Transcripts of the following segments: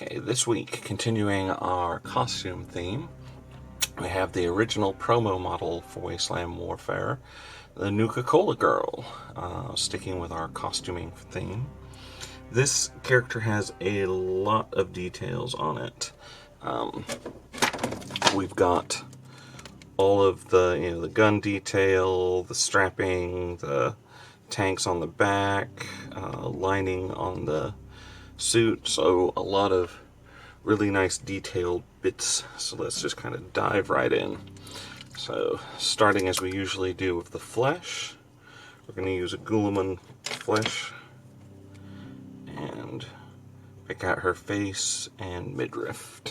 Okay, this week, continuing our costume theme, we have the original promo model for Wasteland Warfare, the Nuka-Cola Girl, sticking with our costuming theme. This character has a lot of details on it. We've got all of the, the gun detail, the strapping, the tanks on the back, lining on the suit, so a lot of really nice detailed bits. So let's just kind of dive right in. So starting as we usually do with the flesh, we're going to use a Guiliman flesh and pick out her face and midriff.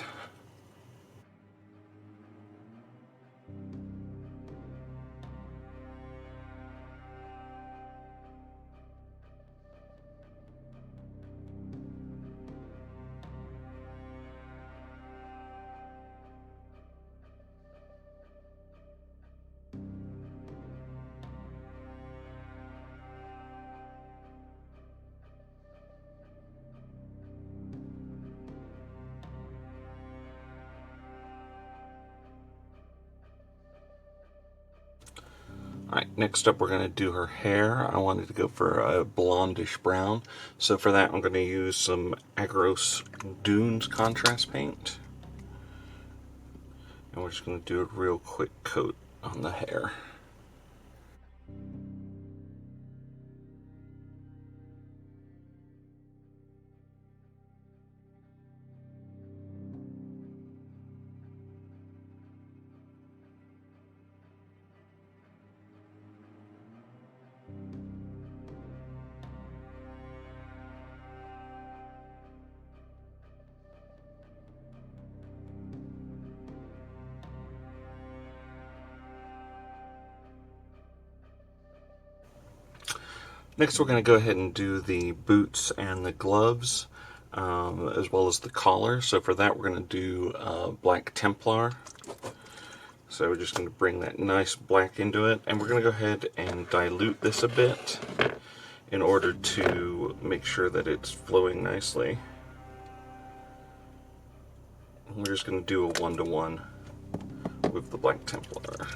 Alright, next up we're going to do her hair. I wanted to go for a blondish brown, so for that I'm going to use some Aggros Dunes contrast paint. And we're just going to do a real quick coat on the hair. Next we're going to go ahead and do the boots and the gloves, as well as the collar. So for that we're going to do black Templar. So we're just going to bring that nice black into it, and we're going to go ahead and dilute this a bit in order to make sure that it's flowing nicely. We're just going to do a 1-to-1 with the black Templar.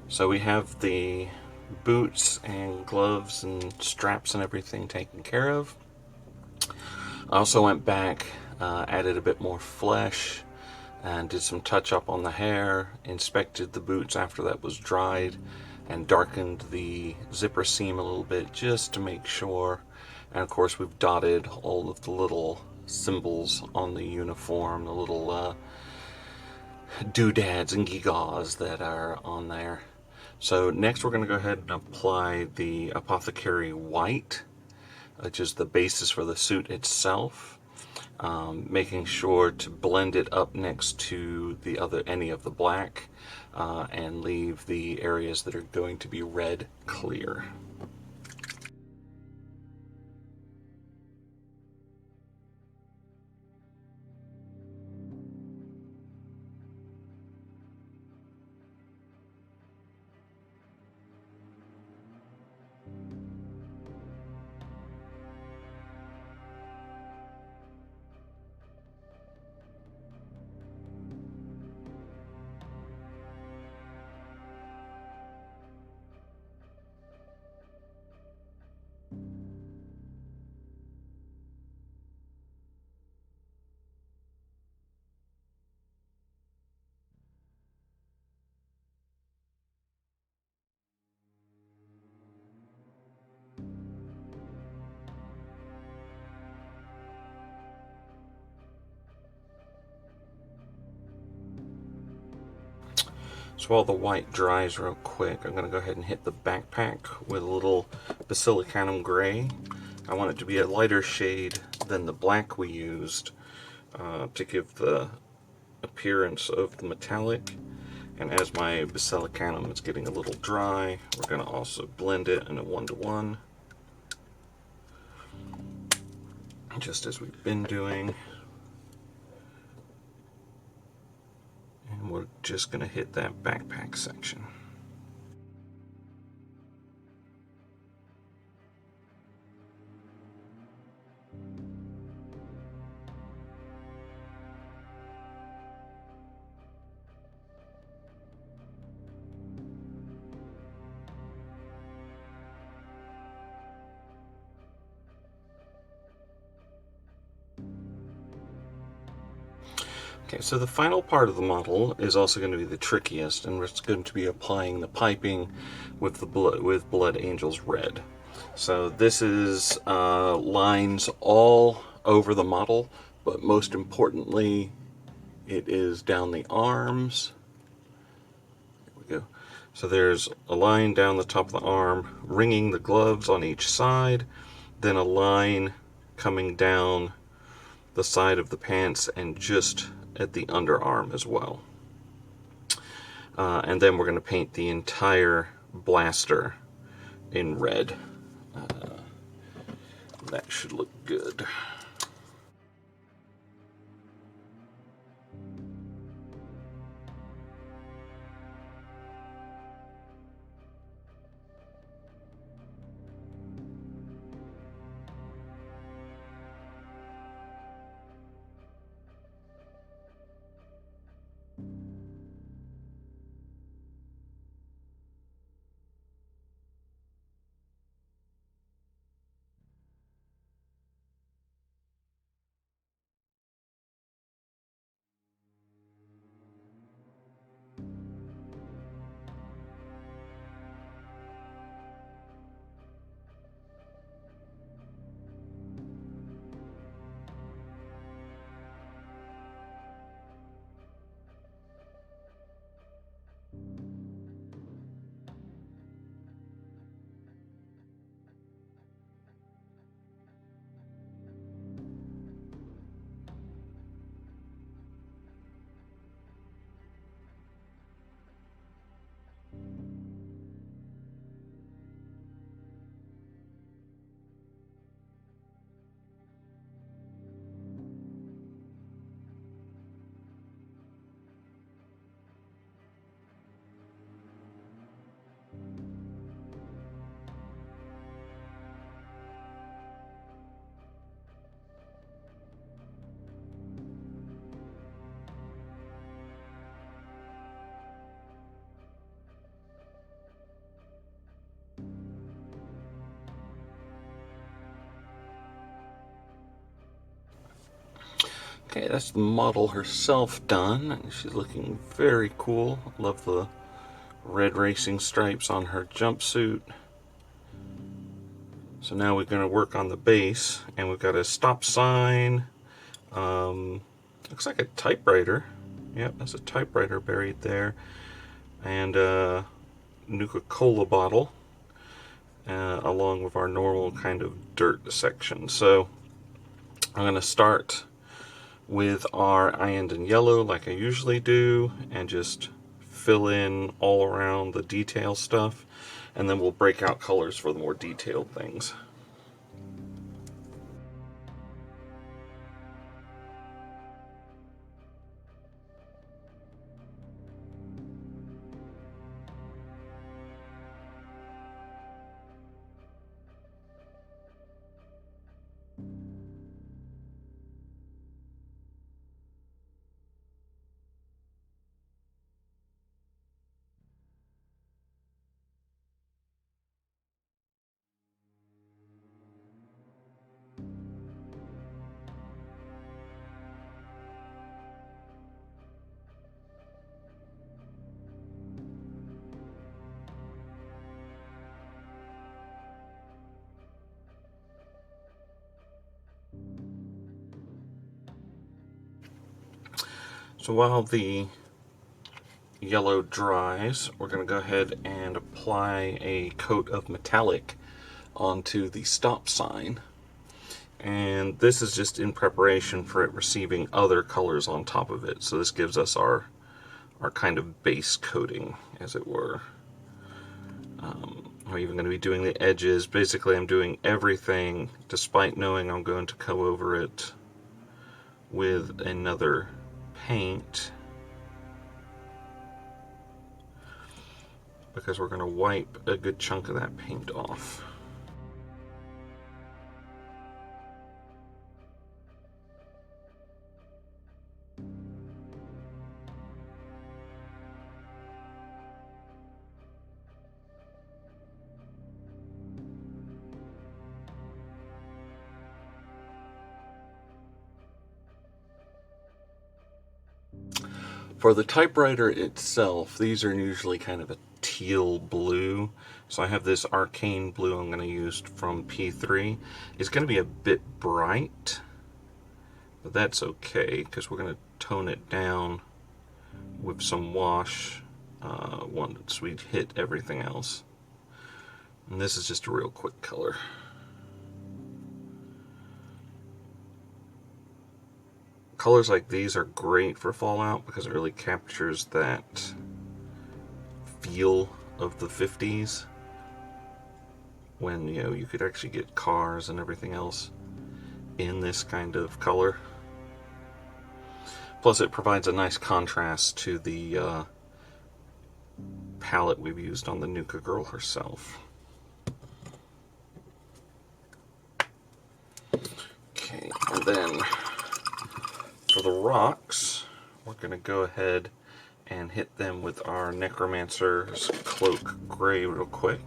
So we have the boots and gloves and straps and everything taken care of. I also went back, added a bit more flesh, and did some touch up on the hair, inspected the boots after that was dried, and darkened the zipper seam a little bit just to make sure. And of course we've dotted all of the little symbols on the uniform, the little doodads and gewgaws that are on there. So next we're going to go ahead and apply the Apothecary White, which is the basis for the suit itself. Making sure to blend it up next to the any of the black, and leave the areas that are going to be red clear. So while the white dries real quick, I'm going to go ahead and hit the backpack with a little Basilicanum gray. I want it to be a lighter shade than the black we used, to give the appearance of the metallic. And as my Basilicanum is getting a little dry, we're going to also blend it in a 1:1, just as we've been doing. And we're just going to hit that backpack section. Okay, so the final part of the model is also going to be the trickiest, and we're going to be applying the piping with the Blood Angel's Red. So this is lines all over the model, but most importantly, it is down the arms. There we go. So there's a line down the top of the arm, ringing the gloves on each side, then a line coming down the side of the pants and just at the underarm as well. And then we're going to paint the entire blaster in red. That should look good. Okay, that's the model herself done. She's looking very cool. Love the red racing stripes on her jumpsuit. So now we're going to work on the base, and we've got a stop sign. Looks like a typewriter. Yep, that's a typewriter buried there. And a Nuka-Cola bottle, along with our normal kind of dirt section. So I'm going to start with our Iyanden yellow like I usually do, and just fill in all around the detail stuff, and then we'll break out colors for the more detailed things. So while the yellow dries, we're going to go ahead and apply a coat of metallic onto the stop sign. And this is just in preparation for it receiving other colors on top of it. So this gives us our kind of base coating, as it were. I'm even going to be doing the edges. Basically, I'm doing everything, despite knowing I'm going to go over it with another paint, because we're going to wipe a good chunk of that paint off. For the typewriter itself, these are usually kind of a teal blue. So I have this Aracane blue I'm going to use from P3. It's going to be a bit bright, but that's okay, because we're going to tone it down with some wash once we hit everything else. And this is just a real quick color. Colors like these are great for Fallout because it really captures that feel of the 50s, when, you know, you could actually get cars and everything else in this kind of color. Plus it provides a nice contrast to the palette we've used on the Nuka Girl herself. Okay, and then for the rocks, we're going to go ahead and hit them with our Necromancer's Cloak Gray real quick.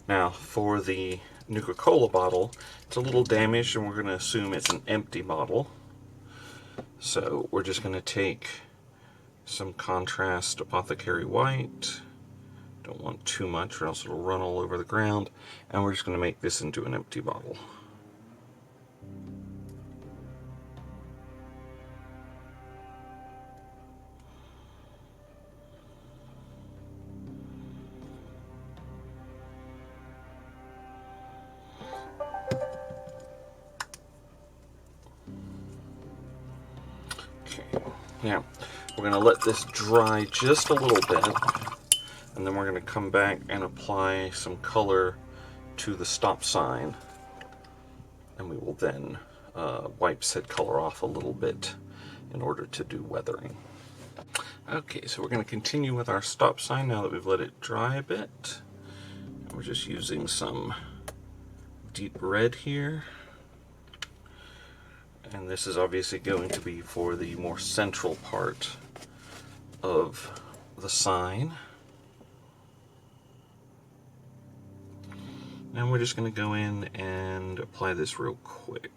Now, for the Nuka-Cola bottle, it's a little damaged, and we're going to assume it's an empty bottle. So we're just going to take some contrast Apothecary white. Don't want too much, or else it'll run all over the ground. And we're just going to make this into an empty bottle. Yeah, we're going to let this dry just a little bit, and then we're going to come back and apply some color to the stop sign, and we will then wipe said color off a little bit in order to do weathering. Okay, so we're going to continue with our stop sign now that we've let it dry a bit. We're just using some deep red here. And this is obviously going to be for the more central part of the sign. And we're just going to go in and apply this real quick.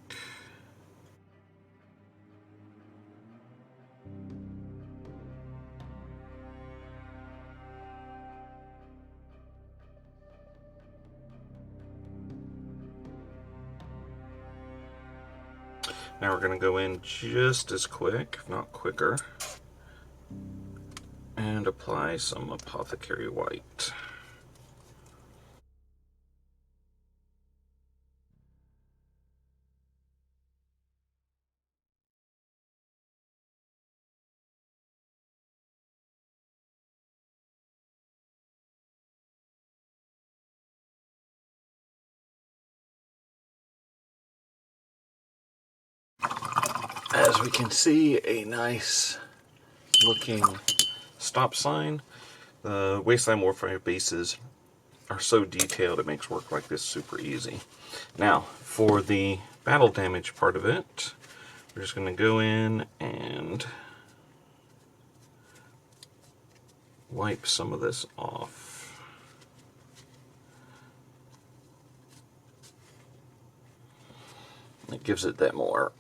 Now we're going to go in just as quick, if not quicker, and apply some Apothecary white. As we can see, a nice looking stop sign. The Wasteland Warfare bases are so detailed it makes work like this super easy. Now, for the battle damage part of it, we're just going to go in and wipe some of this off. It gives it that more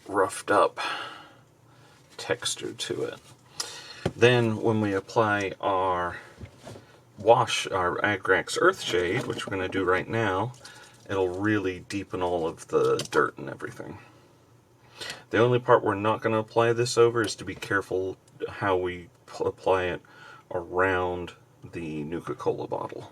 roughed up texture to it. Then when we apply our our Agrax Earthshade, which we're going to do right now, it'll really deepen all of the dirt and everything. The only part we're not going to apply this over is to be careful how we apply it around the Nuka-Cola bottle.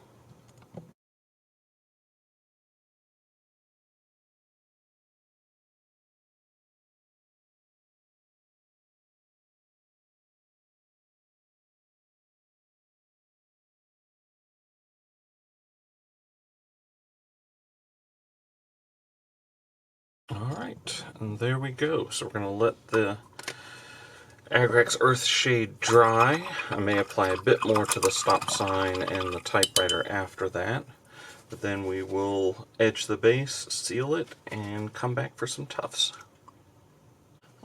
Alright, and there we go. So we're going to let the Agrax Earthshade dry. I may apply a bit more to the stop sign and the typewriter after that. But then we will edge the base, seal it, and come back for some tufts.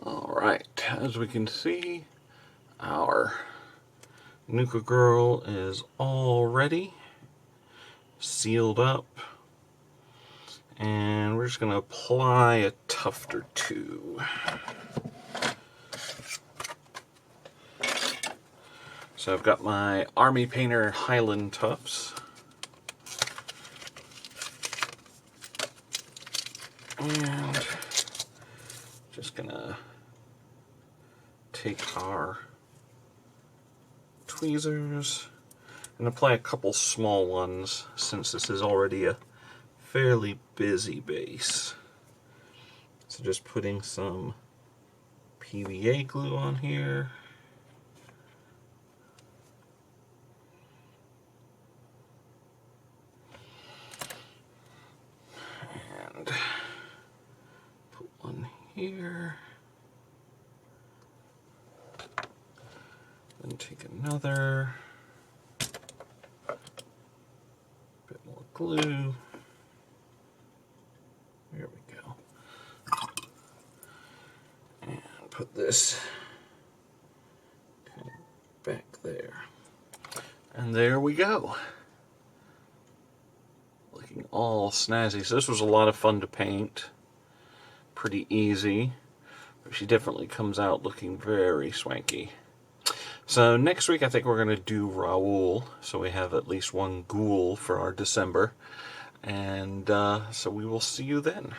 Alright, as we can see, our Nuka Girl is all ready, sealed up, and we're just going to apply a tuft or two. So I've got my Army Painter Highland tufts. And just gonna take our tweezers and apply a couple small ones since this is already a fairly busy base. So just putting some PVA glue on here. And put one here. Then take another. Bit more glue. There we go. And put this back there. And there we go. Looking all snazzy. So this was a lot of fun to paint. Pretty easy. But she definitely comes out looking very swanky. So next week I think we're going to do Raoul. So we have at least one ghoul for our December. And so we will see you then.